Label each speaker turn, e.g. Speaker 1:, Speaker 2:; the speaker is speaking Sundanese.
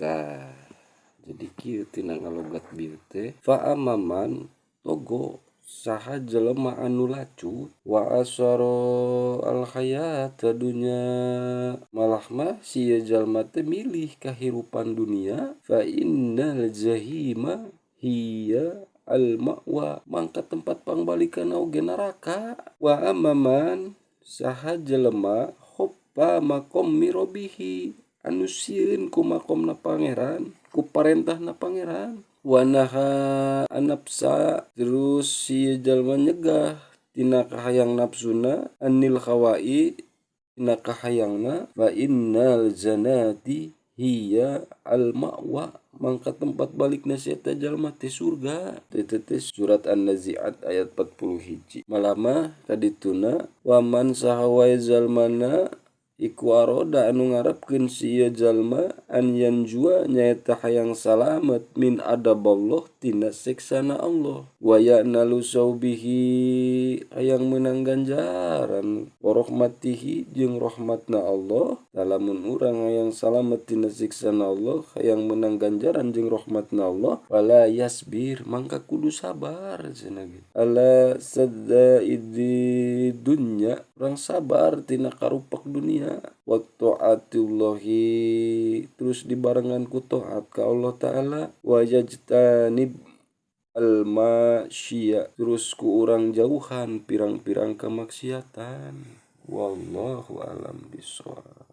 Speaker 1: Tah, jadi kieu tina ngalogat bieu teh fa amaman togo saha jelema anu lacut wa asaro al hayata dunya malah mah sia jalma teh milih kahirupan dunia fa innal jahima hiya al ma'wa mangka tempat pangbalikan oge neraka wa amaman saha jelema hoppa makom mirobihi anu sieun ku makomna pangeran ku parentahna pangeran wanaha anapsa terus si jalma nyegah tina kahayang nafsuna anil khawai tina kahayangna fa innal jannati hiya al ma'wa mangka tempat balikna si eta jalma teh surga. Teh surat An-Nazi'at ayat 41 malama kadituna waman saha wae jalmana iku aroda anu ngarepkeun si ieu jalma an yanjua nyaeta hayang salamet min adaballah tina siksana Allah wa ya'nalu saubihi hayang meunang ganjaran wa rahmatihi jeung rahmatna Allah lamun urang hayang salamet tina siksana Allah hayang meunang ganjaran jeung rahmatna Allah fala yasbir mangka kudu sabar cenah ge ala saddaidi dunya urang sabar tina karupak dunia wa ta'atullahi terus dibarengan ku taat ka Allah Ta'ala wa yajtanib al masyiya terus ku urang jauhan pirang-pirang kamaksiatan wallahu alam bishawab.